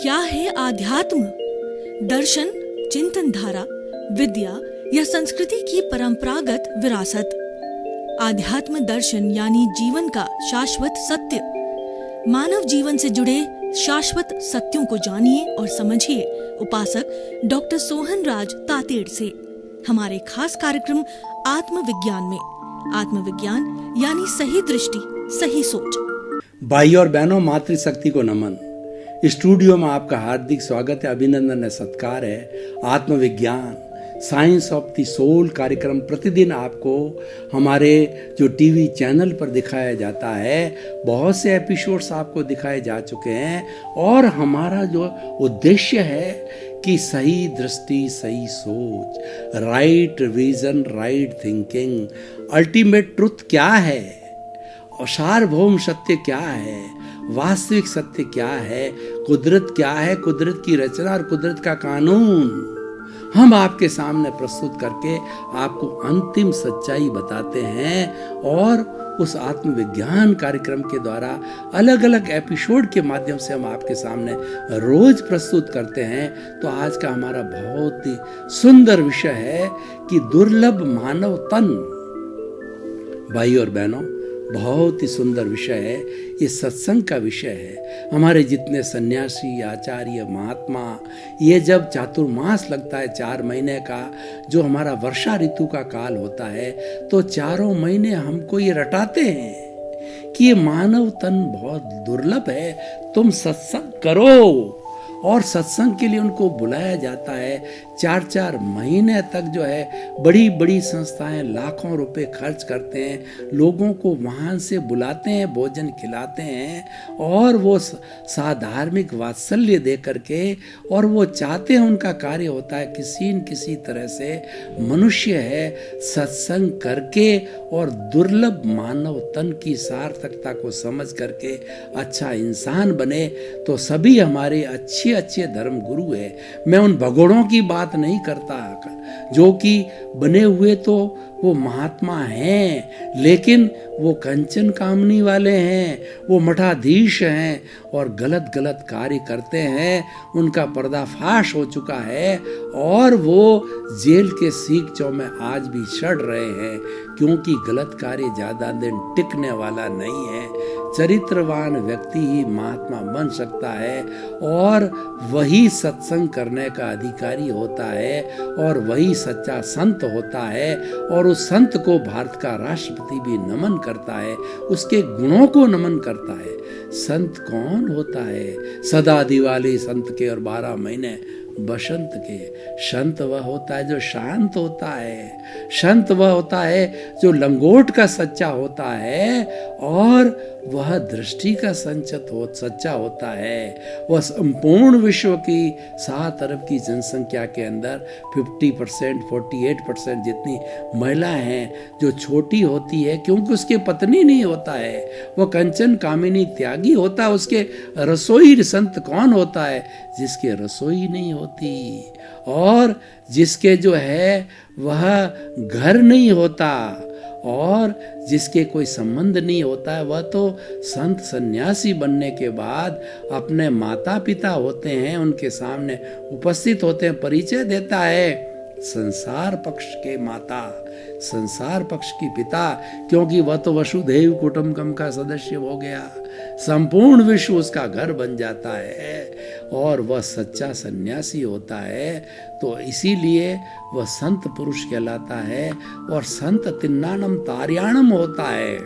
क्या है आध्यात्म? दर्शन, चिंतन धारा, विद्या या संस्कृति की परंपरागत विरासत। आध्यात्म दर्शन यानी जीवन का शाश्वत सत्य। मानव जीवन से जुड़े शाश्वत सत्यों को जानिए और समझिए उपासक डॉक्टर सोहन राज तातेड़ से हमारे खास कार्यक्रम आत्मविज्ञान में। आत्मविज्ञान यानी सही दृष्टि, सही सोच। भाई और बहनों, मातृशक्ति को नमन। स्टूडियो में आपका हार्दिक स्वागत है, अभिनंदन है, सत्कार है। आत्मविज्ञान, साइंस ऑफ द सोल कार्यक्रम प्रतिदिन आपको हमारे जो टीवी चैनल पर दिखाया जाता है। बहुत से एपिसोड्स आपको दिखाए जा चुके हैं और हमारा जो उद्देश्य है कि सही दृष्टि, सही सोच, right vision, right thinking, ultimate truth क्या है और सार्वभौम सत्य क्या है, वास्तविक सत्य क्या है, कुदरत क्या है, कुदरत की रचना और कुदरत का कानून हम आपके सामने प्रस्तुत करके आपको अंतिम सच्चाई बताते हैं। और उस आत्मविज्ञान कार्यक्रम के द्वारा अलग अलग एपिसोड के माध्यम से हम आपके सामने रोज प्रस्तुत करते हैं। तो आज का हमारा बहुत ही सुंदर विषय है कि दुर्लभ मानव तन। भाई और बहनों, बहुत ही सुंदर विषय है, ये सत्संग का विषय है। हमारे जितने सन्यासी, आचार्य, महात्मा, ये जब चातुर्मास लगता है 4 महीने का, जो हमारा वर्षा ऋतु का काल होता है, तो 4 महीने हमको ये रटाते हैं कि ये मानव तन बहुत दुर्लभ है, तुम सत्संग करो। और सत्संग के लिए उनको बुलाया जाता है। 4-4 महीने तक जो है बड़ी बड़ी संस्थाएं लाखों रुपए खर्च करते हैं, लोगों को वहाँ से बुलाते हैं, भोजन खिलाते हैं और वो साधार्मिक वात्सल्य दे करके, और वो चाहते हैं, उनका कार्य होता है किसी न किसी तरह से मनुष्य है सत्संग करके और दुर्लभ मानव तन की सार्थकता को समझ करके अच्छा इंसान बने। तो सभी हमारे अच्छे धर्म गुरु है। मैं उन भगोड़ों की बात नहीं करता जो कि बने हुए तो वो महात्मा हैं, लेकिन वो कंचन कामनी वाले हैं, वो मठाधीश हैं और गलत गलत कार्य करते हैं। उनका पर्दाफाश हो चुका है और वो जेल के सीखचों में आज भी सड़ रहे हैं, क्योंकि गलत कार्य ज़्यादा दिन टिकने वाला नहीं है। चरित्रवान व्यक्ति ही महात्मा बन सकता है और वही सत्संग करने का अधिकारी होता है और वही सच्चा संत होता है। और उस संत को भारत का राष्ट्रपति भी नमन करता है, उसके गुणों को नमन करता है। संत कौन होता है? सदा दिवाली संत के और 12 महीने बसंत के। संत वह होता है जो शांत होता है, संत वह होता है जो लंगोट का सच्चा होता है और वह दृष्टि का सच्चा होता है। वह संपूर्ण विश्व की 7 अरब की जनसंख्या के अंदर 50%, 48% जितनी महिला हैं जो छोटी होती है, क्योंकि उसके पत्नी नहीं होता है, वह कंचन कामिनी त्यागी होता है। उसके रसोई संत कौन होता है? जिसके रसोई नहीं होती और जिसके जो है वह घर नहीं होता और जिसके कोई संबंध नहीं होता है, वह तो संत सन्यासी बनने के बाद अपने माता पिता होते हैं, उनके सामने उपस्थित होते हैं, परिचय देता है संसार पक्ष के माता, संसार पक्ष की पिता, क्योंकि वह तो वसुधैव कुटुंबकम का सदस्य हो गया, संपूर्ण विश्व उसका घर बन जाता है और वह सच्चा सन्यासी होता है। तो इसीलिए वह संत पुरुष कहलाता है और संत तिन्नानम तार्याणम होता है।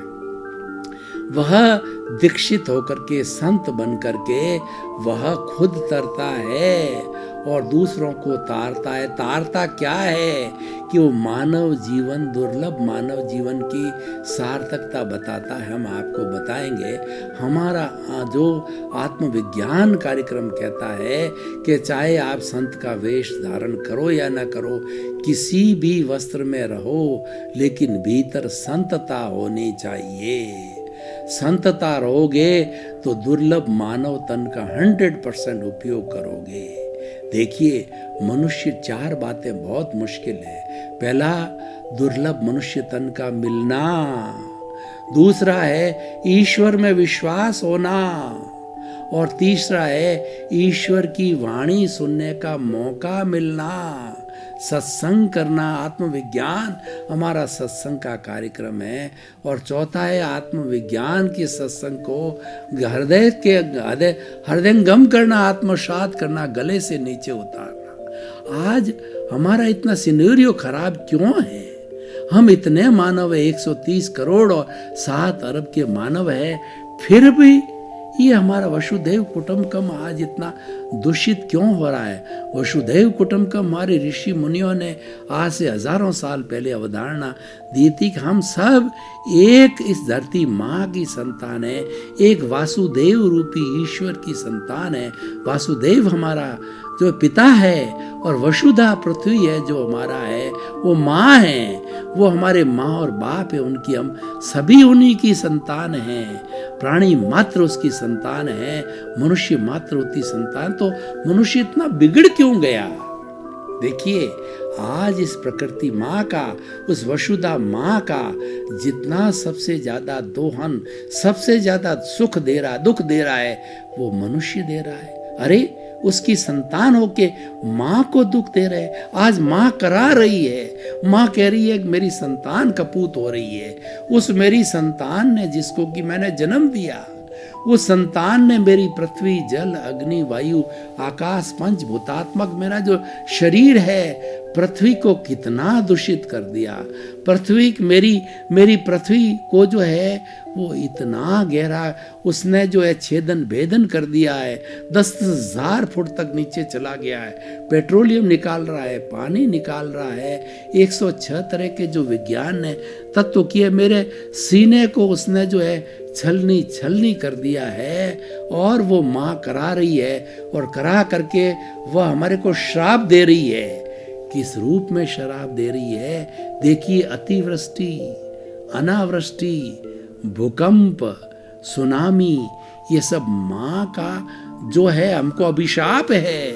वह दीक्षित होकर के, संत बन करके वह खुद तरता है और दूसरों को तारता है। तारता क्या है कि वो मानव जीवन, दुर्लभ मानव जीवन की सार्थकता बताता है। हम आपको बताएंगे। हमारा जो आत्मविज्ञान कार्यक्रम कहता है कि चाहे आप संत का वेश धारण करो या न करो, किसी भी वस्त्र में रहो, लेकिन भीतर संतता होनी चाहिए। संतता रहोगे तो दुर्लभ मानव तन का 100% उपयोग करोगे। देखिए, मनुष्य 4 बातें बहुत मुश्किल है। पहला, दुर्लभ मनुष्य तन का मिलना। दूसरा है ईश्वर में विश्वास होना और तीसरा है ईश्वर की वाणी सुनने का मौका मिलना, सत्संग करना। आत्मविज्ञान हमारा सत्संग का कार्यक्रम है। और चौथा है आत्मविज्ञान के सत्संग को हृदयंगम करना, आत्मसात करना, गले से नीचे उतारना। आज हमारा इतना सिनेरियो खराब क्यों है? हम इतने मानव है, 130 करोड़ और 7 अरब के मानव है, फिर भी ये हमारा वसुधैव कुटुंबकम आज इतना दूषित क्यों हो रहा है? वसुधैव कुटुंबकम हमारे ऋषि मुनियों ने आज से हजारों साल पहले अवधारणा दी थी कि हम सब एक इस धरती माँ की संतान है, एक वासुदेव रूपी ईश्वर की संतान है। वासुदेव हमारा जो पिता है और वसुधा पृथ्वी है जो हमारा है, वो माँ है, वो हमारे माँ और बाप है, उनकी हम सभी उन्हीं की संतान हैं। प्राणी मात्र उसकी संतान है, मनुष्य मात्र उसकी संतान। तो मनुष्य इतना बिगड़ क्यों गया? देखिए, आज इस प्रकृति माँ का, उस वसुधा माँ का जितना सबसे ज्यादा दोहन, सबसे ज्यादा सुख दे रहा, दुख दे रहा है, वो मनुष्य दे रहा है। अरे उसकी संतान होके माँ को दुख दे रहे। आज माँ करा रही है, माँ कह रही है कि मेरी संतान कपूत हो रही है। उस मेरी संतान ने, जिसको कि मैंने जन्म दिया, उस संतान ने मेरी पृथ्वी, जल, अग्नि, वायु, आकाश, पंचभूतात्मक मेरा जो शरीर है, पृथ्वी को कितना दूषित कर दिया। पृथ्वी मेरी पृथ्वी को जो है वो इतना गहरा उसने जो है छेदन भेदन कर दिया है, 10,000 फुट तक नीचे चला गया है। पेट्रोलियम निकाल रहा है, पानी निकाल रहा है, 106 तरह के जो विज्ञान ने तत्व किए। मेरे सीने को उसने जो है छलनी कर दिया है, और वो माँ करा रही है, और करा करके वह हमारे को श्राप दे रही है। किस रूप में शराब दे रही है? देखिए, अतिवृष्टि, अनावृष्टि, भूकंप, सुनामी, ये सब माँ का जो है हमको अभिशाप है।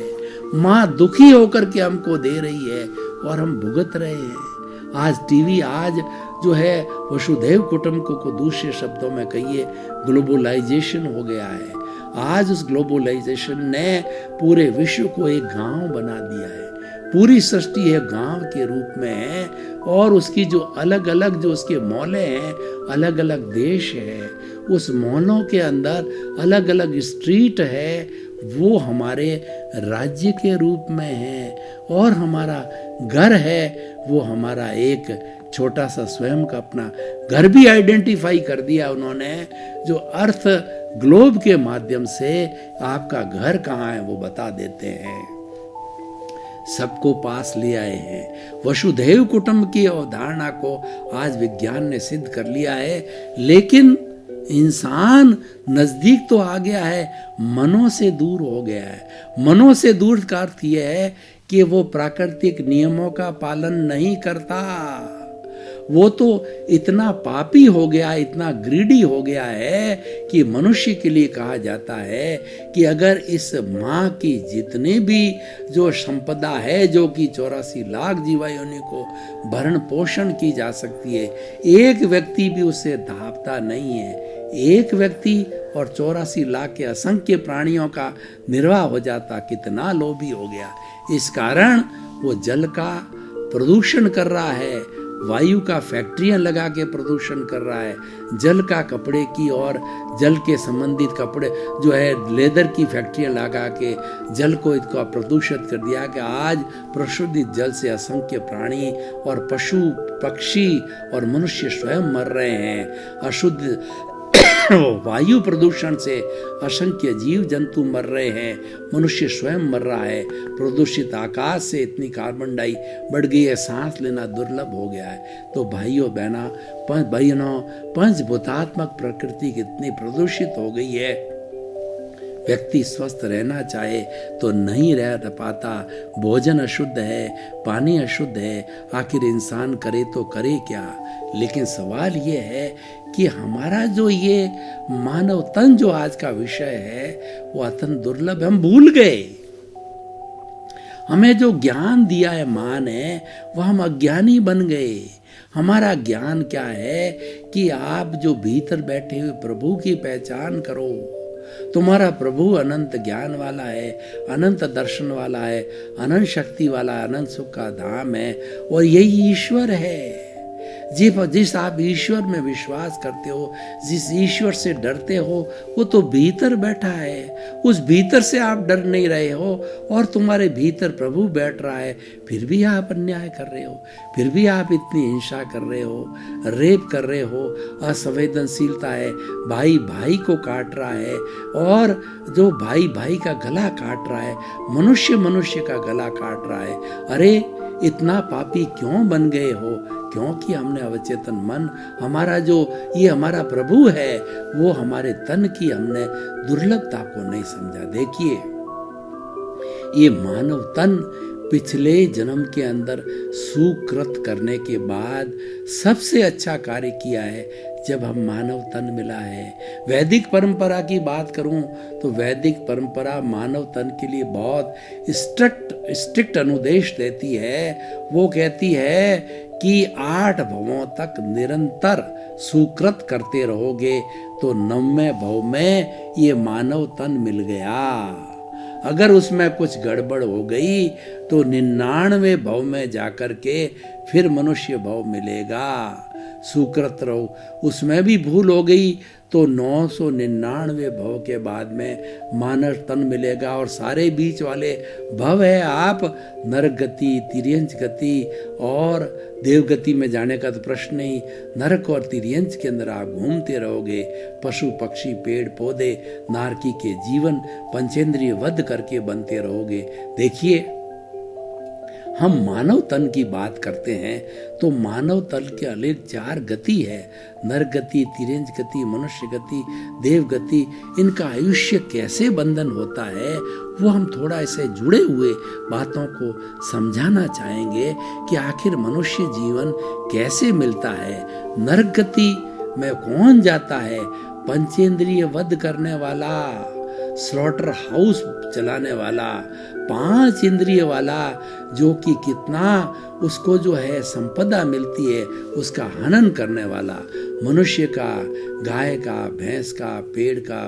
माँ दुखी होकर के हमको दे रही है और हम भुगत रहे हैं। आज टीवी, आज जो है वसुधैव कुटुंबकम को दूसरे शब्दों में कहिए ग्लोबलाइजेशन हो गया है। आज उस ग्लोबलाइजेशन ने पूरे विश्व को एक गांव बना दिया है। पूरी सृष्टि है गांव के रूप में है, और उसकी जो अलग अलग जो उसके मोहल्ले हैं, अलग अलग देश है, उस मोहल्लों के अंदर अलग अलग स्ट्रीट है, वो हमारे राज्य के रूप में है। और हमारा घर है, वो हमारा एक छोटा सा स्वयं का अपना घर भी आइडेंटिफाई कर दिया उन्होंने, जो अर्थ ग्लोब के माध्यम से आपका घर कहाँ है वो बता देते हैं। सबको पास ले आए हैं। वसुधैव कुटुंब की अवधारणा को आज विज्ञान ने सिद्ध कर लिया है, लेकिन इंसान नजदीक तो आ गया है, मनों से दूर हो गया है। मनों से दूर का अर्थ यह है कि वो प्राकृतिक नियमों का पालन नहीं करता। वो तो इतना पापी हो गया, इतना ग्रीडी हो गया है कि मनुष्य के लिए कहा जाता है कि अगर इस माँ की जितने भी जो संपदा है, जो कि 84 लाख जीवायोनि को भरण पोषण की जा सकती है, एक व्यक्ति भी उससे धापता नहीं है। एक व्यक्ति और 84 लाख के असंख्य प्राणियों का निर्वाह हो जाता, कितना लोभी हो गया। इस कारण वो जल का प्रदूषण कर रहा है, वायु का फैक्ट्रियां लगा के प्रदूषण कर रहा है, जल का कपड़े की और जल के संबंधित कपड़े जो है लेदर की फैक्ट्रियां लगा के जल को इसको प्रदूषित कर दिया कि आज प्रशुद्धित जल से असंख्य प्राणी और पशु पक्षी और मनुष्य स्वयं मर रहे हैं। अशुद्ध वायु प्रदूषण से असंख्य जीव जंतु मर रहे हैं, मनुष्य स्वयं मर रहा है। प्रदूषित आकाश से इतनी कार्बन डाई बढ़ गई है, सांस लेना दुर्लभ हो गया है। तो भाइयों बहनों, पंचभूतात्मक प्रकृति कितनी प्रदूषित हो गई है। व्यक्ति स्वस्थ रहना चाहे तो नहीं रह पाता। भोजन अशुद्ध है, पानी अशुद्ध है, आखिर इंसान करे तो करे क्या। लेकिन सवाल ये है कि हमारा जो ये मानव तन जो आज का विषय है वो अत्यंत दुर्लभ, हम भूल गए। हमें जो ज्ञान दिया है माँ ने, वह हम अज्ञानी बन गए। हमारा ज्ञान क्या है कि आप जो भीतर बैठे हुए प्रभु की पहचान करो, तुम्हारा प्रभु अनंत ज्ञान वाला है, अनंत दर्शन वाला है, अनंत शक्ति वाला है, अनंत सुख का धाम है, और यही ईश्वर है। जिस आप ईश्वर में विश्वास करते हो, जिस ईश्वर से डरते हो, वो तो भीतर बैठा है। उस भीतर से आप डर नहीं रहे हो, और तुम्हारे भीतर प्रभु बैठ रहा है, फिर भी आप अन्याय कर रहे हो, फिर भी आप इतनी हिंसा कर रहे हो, रेप कर रहे हो, असंवेदनशीलता है, भाई भाई को काट रहा है, और जो भाई भाई का गला काट रहा है, मनुष्य मनुष्य का गला काट रहा है। अरे इतना पापी क्यों बन गए हो? क्योंकि हमने अवचेतन मन, हमारा जो ये हमारा प्रभु है, वो हमारे तन की हमने दुर्लभता को नहीं समझा। देखिए, ये मानव तन पिछले जन्म के अंदर सुकृत करने के बाद सबसे अच्छा कार्य किया है जब हम मानव तन मिला है। वैदिक परंपरा की बात करूं तो वैदिक परंपरा मानव तन के लिए बहुत स्ट्रिक्ट अनुदेश देती है। वो कहती है कि 8 भवों तक निरंतर सुकृत करते रहोगे तो 9वें भव में ये मानव तन मिल गया। अगर उसमें कुछ गड़बड़ हो गई तो 99वें भव में जाकर के फिर मनुष्य भव मिलेगा। सुकृत रहो, उसमें भी भूल हो गई तो 999 भव के बाद में मानव तन मिलेगा। और सारे बीच वाले भव है आप नरक गति, तिर्यंच गति और देवगति में जाने का तो प्रश्न नहीं। नरक और तिर्यंच के अंदर आप घूमते रहोगे। पशु पक्षी पेड़ पौधे नारकी के जीवन पंचेंद्रिय वध करके बनते रहोगे। देखिए, हम मानव तन की बात करते हैं तो मानव तन के अलग 4 गति है, नर गति, तिरंज गति, मनुष्य गति, देव गति। इनका आयुष्य कैसे बंधन होता है वो हम थोड़ा ऐसे जुड़े हुए बातों को समझाना चाहेंगे कि आखिर मनुष्य जीवन कैसे मिलता है। नरक गति में कौन जाता है? पंचेंद्रिय वध करने वाला, स्लॉटर हाउस चलाने वाला, 5 इंद्रिय वाला, जो कि कितना उसको जो है संपदा मिलती है उसका हनन करने वाला। मनुष्य का, गाय का, भैंस का, पेड़ का,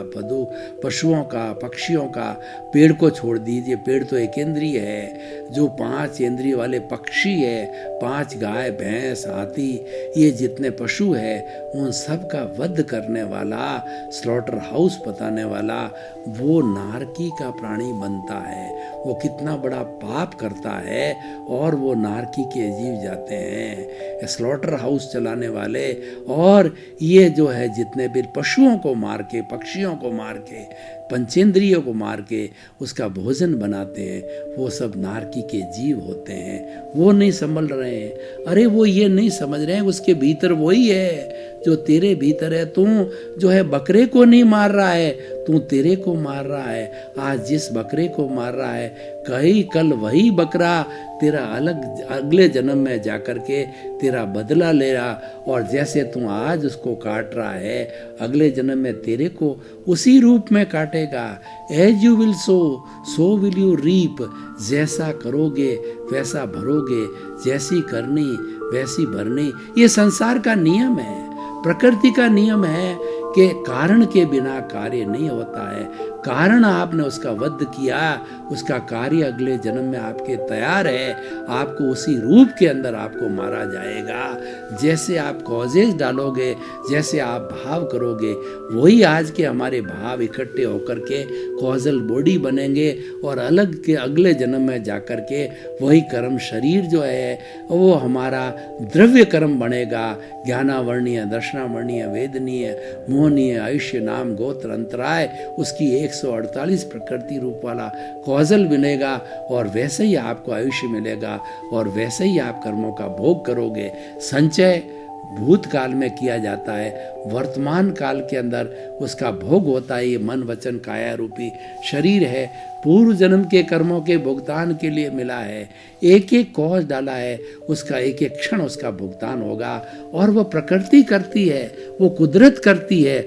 पशुओं का, पक्षियों का। पेड़ को छोड़ दीजिए, पेड़ तो एक इंद्रिय है। जो 5 इंद्रिय वाले पक्षी है, 5 गाय, भैंस, हाथी, ये जितने पशु है उन सब का वध करने वाला, स्लॉटर हाउस बताने वाला, वो नारकी का प्राणी बनता है। वो कितना बड़ा पाप करता है और वो नारकी के जीव जाते हैं। स्लॉटर हाउस चलाने वाले और ये जो है जितने भी पशुओं को मार के, पक्षियों को मार के, पंचेंद्रियों को मार के उसका भोजन बनाते हैं, वो सब नारकी के जीव होते हैं। वो नहीं संभल रहे हैं। अरे वो ये नहीं समझ रहे हैं उसके भीतर वही है जो तेरे भीतर है। तू जो है बकरे को नहीं मार रहा है, तू तेरे को मार रहा है। आज जिस बकरे को मार रहा है, कल वही बकरा तेरा अगले जन्म में जाकर के तेरा बदला ले रहा, और जैसे तू आज उसको काट रहा है, अगले जन्म में तेरे को उसी रूप में काटेगा। As you will sow will you reap. जैसा करोगे वैसा भरोगे, जैसी करनी वैसी भरनी। ये संसार का नियम है, प्रकृति का नियम है कि कारण के बिना कार्य नहीं होता है। कारण आपने उसका वध किया, उसका कार्य अगले जन्म में आपके तैयार है। आपको उसी रूप के अंदर आपको मारा जाएगा। जैसे आप कॉजेज डालोगे, जैसे आप भाव करोगे, वही आज के हमारे भाव इकट्ठे होकर के कॉजल बॉडी बनेंगे, और अलग के अगले जन्म में जाकर के वही कर्म शरीर जो है वो हमारा द्रव्य कर्म बनेगा। ज्ञानावर्णीय, दर्शनावर्णीय, वेदनीय, मोहनीय, आयुष्य, नाम, गोत्र, अंतराय, उसकी 148 प्रकृति रूप वाला कॉजल बनेगा, और वैसे ही आपको आयुष्य मिलेगा, और वैसे ही आप कर्मों का भोग करोगे। संचय भूतकाल में किया जाता है, वर्तमान काल के अंदर उसका भोग होता है। ये मन वचन काया रूपी शरीर है, पूर्व जन्म के कर्मों के भुगतान के लिए मिला है। एक एक कॉज डाला है, उसका एक एक क्षण उसका भुगतान होगा। और वो प्रकृति करती है, वो कुदरत करती है।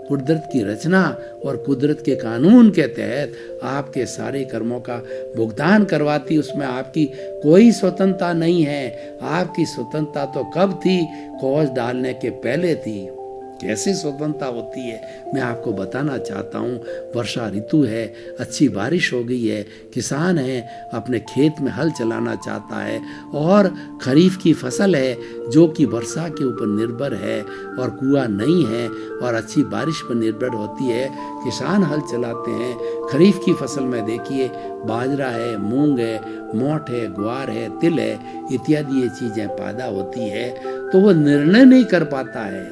कुदरत की रचना और कुदरत के कानून के तहत आपके सारे कर्मों का भुगतान करवाती। उसमें आपकी कोई स्वतंत्रता नहीं है। आपकी स्वतंत्रता तो कब थी? कॉज डालने के पहले थी। कैसे स्वतंत्रता होती है मैं आपको बताना चाहता हूँ। वर्षा ऋतु है, अच्छी बारिश हो गई है, किसान है अपने खेत में हल चलाना चाहता है, और खरीफ की फसल है जो कि वर्षा के ऊपर निर्भर है और कुआं नहीं है और अच्छी बारिश पर निर्भर होती है। किसान हल चलाते हैं। खरीफ की फसल में देखिए बाजरा है, मूंग है, मोठ है, ग्वार है, तिल है, इत्यादि ये चीज़ें पैदा होती है। तो वो निर्णय नहीं कर पाता है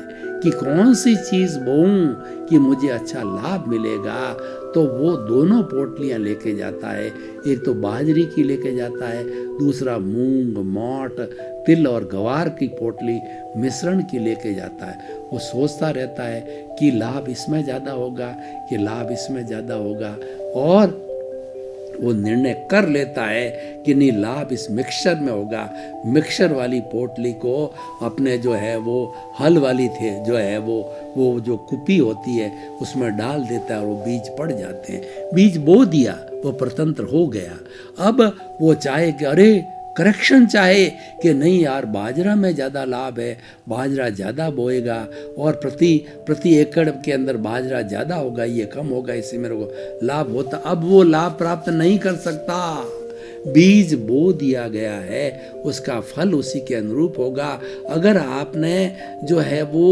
कि कौन सी चीज़ बोऊं कि मुझे अच्छा लाभ मिलेगा। तो वो दोनों पोटलियां लेके जाता है, एक तो बाजरी की लेके जाता है, दूसरा मूंग, मोठ, तिल और ग्वार की पोटली मिश्रण की लेके जाता है। वो सोचता रहता है कि लाभ इसमें ज़्यादा होगा कि लाभ इसमें ज़्यादा होगा, और वो निर्णय कर लेता है कि नहीं, लाभ इस मिक्सचर में होगा। मिक्सचर वाली पोटली को अपने जो है वो हल वाली थे जो है वो जो कुपी होती है उसमें डाल देता है और वो बीज पड़ जाते हैं। बीज बो दिया, वो प्रतंत्र हो गया। अब वो चाहे कि अरे करेक्शन चाहे कि नहीं यार बाजरा में ज़्यादा लाभ है, बाजरा ज़्यादा बोएगा और प्रति एकड़ के अंदर बाजरा ज़्यादा होगा, ये कम होगा, इससे मेरे को लाभ होता। अब वो लाभ प्राप्त नहीं कर सकता। बीज बो दिया गया है, उसका फल उसी के अनुरूप होगा। अगर आपने जो है वो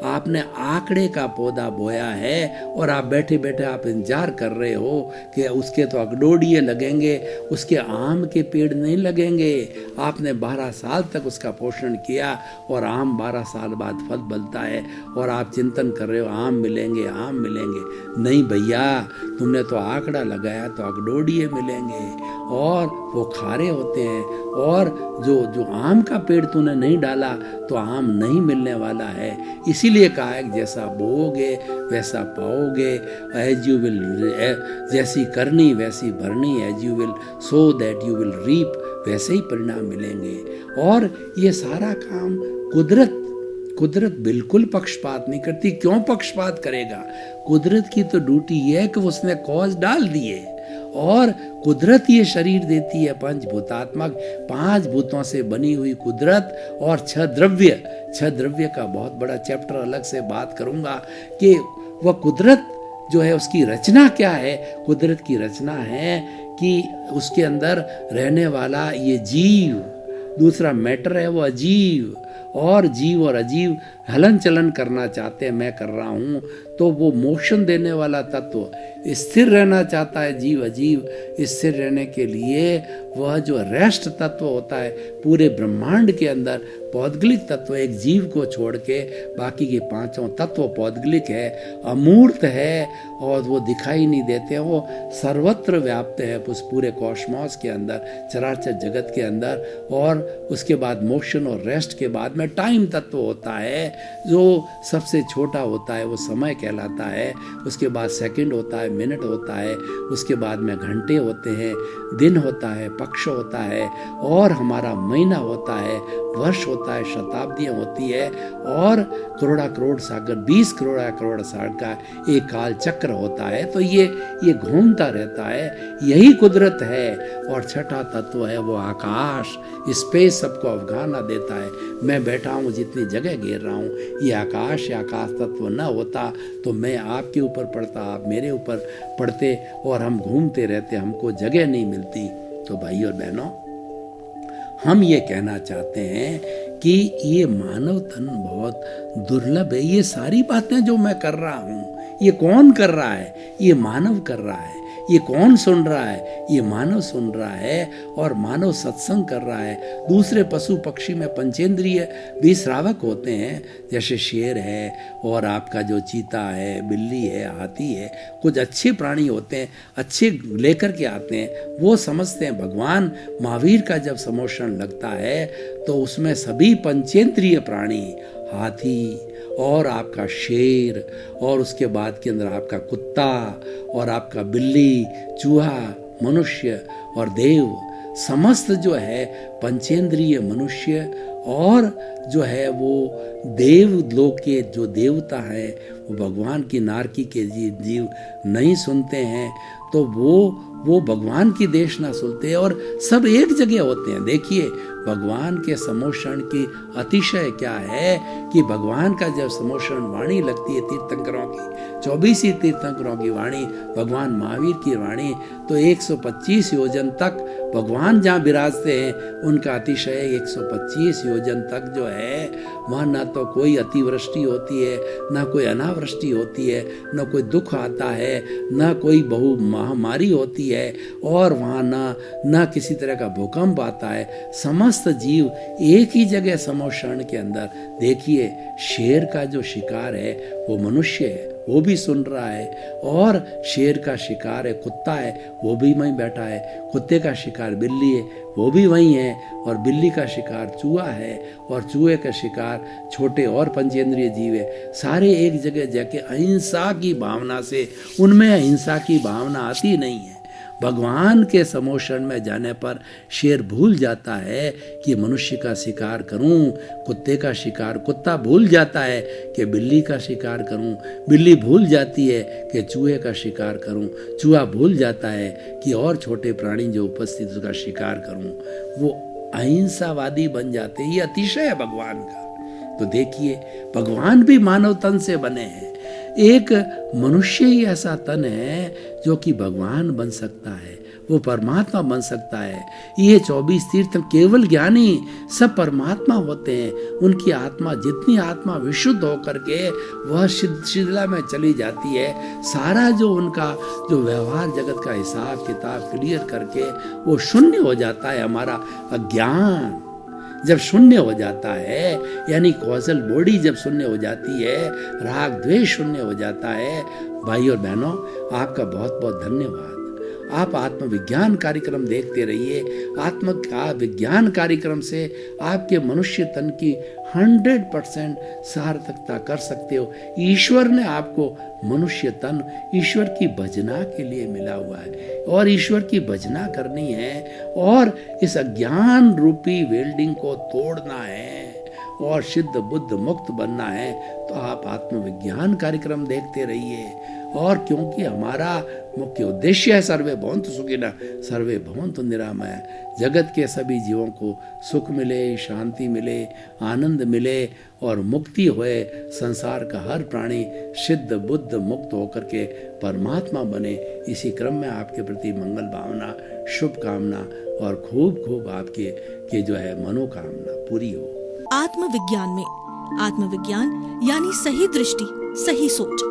आपने आंकड़े का पौधा बोया है और आप बैठे बैठे आप इंतजार कर रहे हो कि उसके तो अगडोडिये लगेंगे, उसके आम के पेड़ नहीं लगेंगे। आपने 12 साल तक उसका पोषण किया और आम 12 साल बाद फल बनता है और आप चिंतन कर रहे हो आम मिलेंगे, आम मिलेंगे। नहीं भैया, तुमने तो आंकड़ा लगाया तो अगडोडिये मिलेंगे और वो खारे होते हैं, और जो आम का पेड़ तूने नहीं डाला तो आम नहीं मिलने वाला है। इसीलिए कहा है जैसा बोओगे वैसा पाओगे। एज यू विल, जैसी करनी वैसी भरनी, as you will sow that you will reap, वैसे ही परिणाम मिलेंगे। और ये सारा काम कुदरत बिल्कुल पक्षपात नहीं करती। क्यों पक्षपात करेगा? कुदरत की तो ड्यूटी ये है कि उसने कॉज डाल दिए, और कुदरत ये शरीर देती है पंचभूतात्मक, 5 भूतों से बनी हुई कुदरत, और 6 द्रव्य का बहुत बड़ा चैप्टर अलग से बात करूंगा कि वह कुदरत जो है उसकी रचना क्या है। कुदरत की रचना है कि उसके अंदर रहने वाला ये जीव, दूसरा मैटर है वो अजीव, और जीव और अजीव हलन चलन करना चाहते हैं, मैं कर रहा हूँ। तो वो मोशन देने वाला तत्व स्थिर रहना चाहता है, जीव अजीव स्थिर रहने के लिए वह जो रेस्ट तत्व होता है पूरे ब्रह्मांड के अंदर, पौद्गलिक तत्व एक जीव को छोड़ के बाकी के 5 तत्व पौद्गलिक है, अमूर्त है और वो दिखाई नहीं देते हैं, वो सर्वत्र व्याप्त है उस पूरे कॉस्मॉस के अंदर, चराचर जगत के अंदर। और उसके बाद मोशन और रेस्ट के बाद में टाइम तत्व होता है जो सबसे छोटा होता है, वो समय कहलाता है। उसके बाद सेकंड होता है, मिनट होता है, उसके बाद में घंटे होते हैं, दिन होता है, पक्ष होता है, और हमारा महीना होता है, वर्ष होता है, शताब्दियाँ होती है, और करोड़ सागर 20 करोड़ साल का एक काल चक्र होता है। तो ये घूमता रहता है, यही कुदरत है। और छठा तत्व है वो आकाश, स्पेस सबको अवगाहना देता है। मैं बैठा हूँ, जितनी जगह घेर रहा हूँ, ये आकाश या आकाश तत्व न होता तो मैं आपके ऊपर पड़ता, आप मेरे ऊपर पड़ते और हम घूमते रहते, हमको जगह नहीं मिलती। तो भाई और बहनों, हम ये कहना चाहते हैं कि ये मानव तन बहुत दुर्लभ है। ये सारी बातें जो मैं कर रहा हूँ, ये कौन कर रहा है? ये मानव कर रहा है। ये कौन सुन रहा है? ये मानव सुन रहा है, और मानव सत्संग कर रहा है। दूसरे पशु पक्षी में पंचेंद्रिय भी श्रावक होते हैं, जैसे शेर है और आपका जो चीता है, बिल्ली है, हाथी है, कुछ अच्छे प्राणी होते हैं, अच्छे लेकर के आते हैं, वो समझते हैं। भगवान महावीर का जब समोषण लगता है तो उसमें सभी पंचेंद्रिय प्राणी, हाथी और आपका शेर, और उसके बाद के अंदर आपका कुत्ता और आपका बिल्ली, चूहा, मनुष्य और देव, समस्त जो है पंचेंद्रिय मनुष्य और जो है वो देव लोक के जो देवता हैं वो भगवान की नारकी के जीव नहीं सुनते हैं। तो वो भगवान की देश ना सुनते और सब एक जगह होते हैं। देखिए भगवान के समोषण की अतिशय क्या है कि भगवान का जब समोषण वाणी लगती है तीर्थंकरों की, 24 ही तीर्थंकरों की वाणी, भगवान महावीर की वाणी, तो 125 योजन तक भगवान जहाँ विराजते हैं उनका अतिशय 125 योजन तक जो है वहाँ ना तो कोई अतिवृष्टि होती है, ना कोई अनावृष्टि होती है, ना कोई दुख आता है, ना कोई बहु महामारी होती है, और वहाँ ना किसी तरह का भूकंप आता है। समस्त जीव एक ही जगह समोषण के अंदर। देखिए शेर का जो शिकार है वो मनुष्य है, वो भी सुन रहा है, और शेर का शिकार है कुत्ता है, वो भी वहीं बैठा है, कुत्ते का शिकार बिल्ली है, वो भी वहीं है, और बिल्ली का शिकार चूहा है, और चूहे का शिकार छोटे और पंचेंद्रिय जीव है। सारे एक जगह जाके अहिंसा की भावना से, उनमें अहिंसा की भावना आती नहीं है। भगवान के समोषण में जाने पर शेर भूल जाता है कि मनुष्य का शिकार करूं, कुत्ते का शिकार, कुत्ता भूल जाता है कि बिल्ली का शिकार करूं, बिल्ली भूल जाती है कि चूहे का शिकार करूं, चूहा भूल जाता है कि और छोटे प्राणी जो उपस्थित उसका शिकार करूं। वो अहिंसावादी बन जाते हैं। ये अतिशय है भगवान का। तो देखिए भगवान भी मानव तन से बने हैं। एक मनुष्य ही ऐसा तन है जो कि भगवान बन सकता है, वो परमात्मा बन सकता है। ये 24 तीर्थ केवल ज्ञानी सब परमात्मा होते हैं। उनकी आत्मा, जितनी आत्मा विशुद्ध होकर के वह शिथिला में चली जाती है, सारा जो उनका जो व्यवहार जगत का हिसाब किताब क्लियर करके वो शून्य हो जाता है। हमारा अज्ञान जब शून्य हो जाता है, यानी कॉजल बॉडी जब शून्य हो जाती है, राग द्वेष शून्य हो जाता है। भाई और बहनों, आपका बहुत बहुत धन्यवाद। आप आत्मविज्ञान कार्यक्रम देखते रहिए। आत्म का विज्ञान कार्यक्रम से आपके मनुष्य तन की 100% सार्थकता कर सकते हो। ईश्वर ने आपको मनुष्य तन ईश्वर की भजना के लिए मिला हुआ है, और ईश्वर की भजना करनी है, और इस अज्ञान रूपी वेल्डिंग को तोड़ना है, और सिद्ध बुद्ध मुक्त बनना है। तो आप आत्मविज्ञान कार्यक्रम देखते रहिए। और क्योंकि हमारा मुख्य उद्देश्य है सर्वे भवन्तु सुखिनः सर्वे भवन्तु निरामया, जगत के सभी जीवों को सुख मिले, शांति मिले, आनंद मिले और मुक्ति होए, संसार का हर प्राणी सिद्ध बुद्ध मुक्त होकर के परमात्मा बने। इसी क्रम में आपके प्रति मंगल भावना, शुभकामना और खूब खूब आपके जो है मनोकामना पूरी हो। आत्मविज्ञान में आत्मविज्ञान यानी सही दृष्टि, सही सोच।